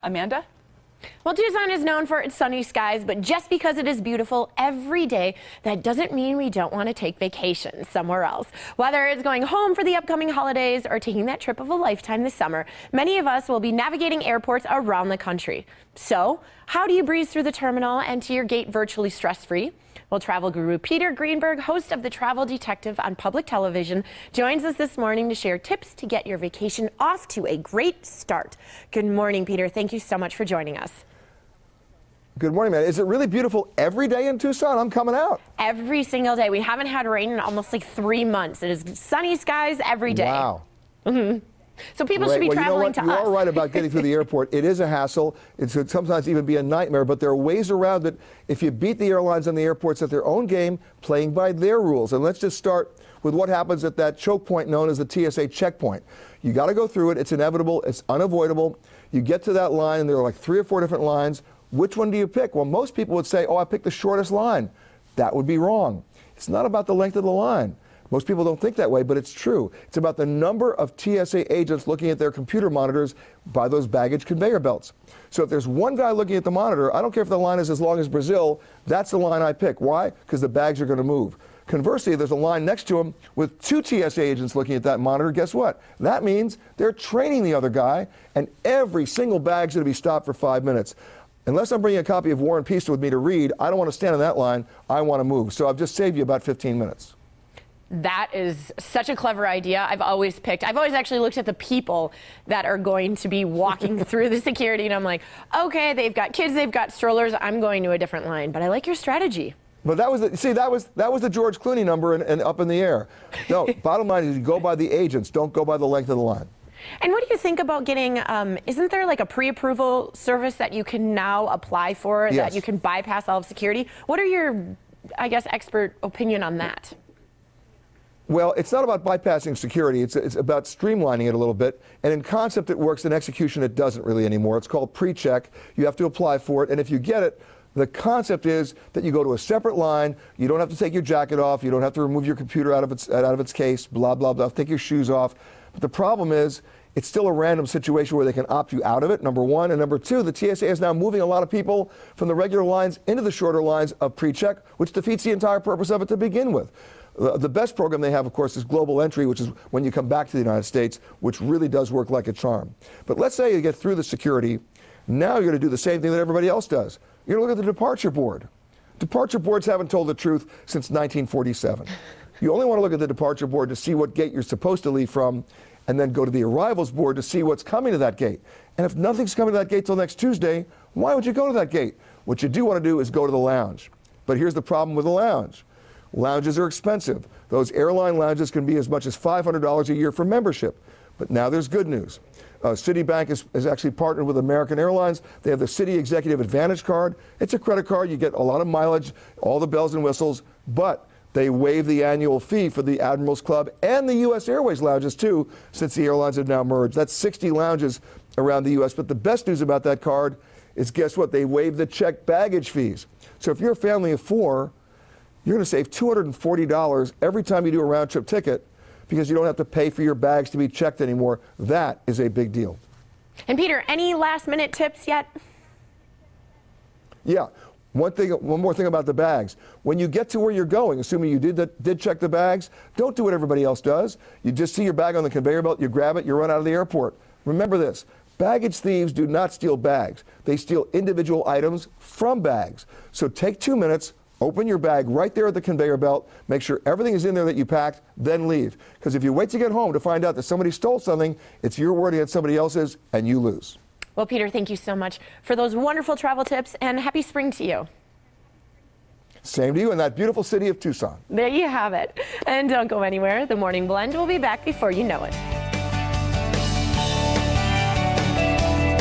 Amanda? Well, Tucson is known for its sunny skies, but just because it is beautiful every day, that doesn't mean we don't want to take vacations somewhere else. Whether it's going home for the upcoming holidays or taking that trip of a lifetime this summer, many of us will be navigating airports around the country. So, how do you breeze through the terminal and to your gate virtually stress-free? Well, travel guru Peter Greenberg, host of The Travel Detective on public television, joins us this morning to share tips to get your vacation off to a great start. Good morning, Peter. Thank you so much for joining us. Good morning, man. Is it really beautiful every day in Tucson? I'm coming out. Every single day. We haven't had rain in almost like 3 months. It is sunny skies every day. Wow. So people should be traveling to us. You are right about getting through the airport. It is a hassle. It could sometimes even be a nightmare, but there are ways around it if you beat the airlines and the airports at their own game, playing by their rules. And let's just start with what happens at that choke point known as the TSA checkpoint. You got to go through it. It's inevitable. It's unavoidable. You get to that line, and there are like 3 or 4 different lines. Which one do you pick? Well, most people would say, oh, I picked the shortest line. That would be wrong. It's not about the length of the line. Most people don't think that way, but it's true. It's about the number of TSA agents looking at their computer monitors by those baggage conveyor belts. So if there's one guy looking at the monitor, I don't care if the line is as long as Brazil, that's the line I pick. Why? Because the bags are going to move. Conversely, if there's a line next to him with 2 TSA agents looking at that monitor, guess what? That means they're training the other guy, and every single bag's going to be stopped for 5 minutes. Unless I'm bringing a copy of War and Peace with me to read, I don't want to stand in that line. I want to move. So I've just saved you about 15 minutes. That is such a clever idea. I've always actually looked at the people that are going to be walking through the security, and I'm like, okay, they've got kids, they've got strollers, I'm going to a different line. But I like your strategy. But that was the George Clooney number and up in the air. No, bottom line is you go by the agents, don't go by the length of the line. And what do you think about getting, isn't there like a pre-approval service that you can now apply for, Yes, that you can bypass all of security? What are your, I guess, expert opinion on that? Well, it's not about bypassing security. It's about streamlining it a little bit. And in concept, it works. In execution, it doesn't really anymore. It's called pre-check. You have to apply for it. And if you get it, the concept is that you go to a separate line. You don't have to take your jacket off. You don't have to remove your computer out of its case, blah, blah, blah. Take your shoes off. But the problem is, it's still a random situation where they can opt you out of it, number one. And number two, the TSA is now moving a lot of people from the regular lines into the shorter lines of pre-check, which defeats the entire purpose of it to begin with. The best program they have, of course, is Global Entry, which is when you come back to the United States, which really does work like a charm. But let's say you get through the security. Now you're going to do the same thing that everybody else does. You're going to look at the departure board. Departure boards haven't told the truth since 1947. You only want to look at the departure board to see what gate you're supposed to leave from, and then go to the arrivals board to see what's coming to that gate. And if nothing's coming to that gate till next Tuesday, why would you go to that gate? What you do want to do is go to the lounge. But here's the problem with the lounge. Lounges are expensive. Those airline lounges can be as much as $500 a year for membership. But now there's good news. Citibank has actually partnered with American Airlines. They have the Citi Executive Advantage card. It's a credit card. You get a lot of mileage, all the bells and whistles, but they waive the annual fee for the Admirals Club and the U.S. Airways lounges, too, since the airlines have now merged. That's 60 lounges around the U.S. But the best news about that card is, guess what? They waive the checked baggage fees. So if you're a family of 4, you're going to save $240 every time you do a round-trip ticket because you don't have to pay for your bags to be checked anymore. That is a big deal. And Peter, any last-minute tips yet? Yeah. One more thing about the bags. When you get to where you're going, assuming you did check the bags, don't do what everybody else does. You just see your bag on the conveyor belt, you grab it, you run out of the airport. Remember this, baggage thieves do not steal bags. They steal individual items from bags. So take 2 minutes, open your bag right there at the conveyor belt, make sure everything is in there that you packed, then leave. Because if you wait to get home to find out that somebody stole something, it's your word against somebody else's, and you lose. Well, Peter, thank you so much for those wonderful travel tips, and happy spring to you. Same to you in that beautiful city of Tucson. There you have it. And don't go anywhere. The Morning Blend will be back before you know it.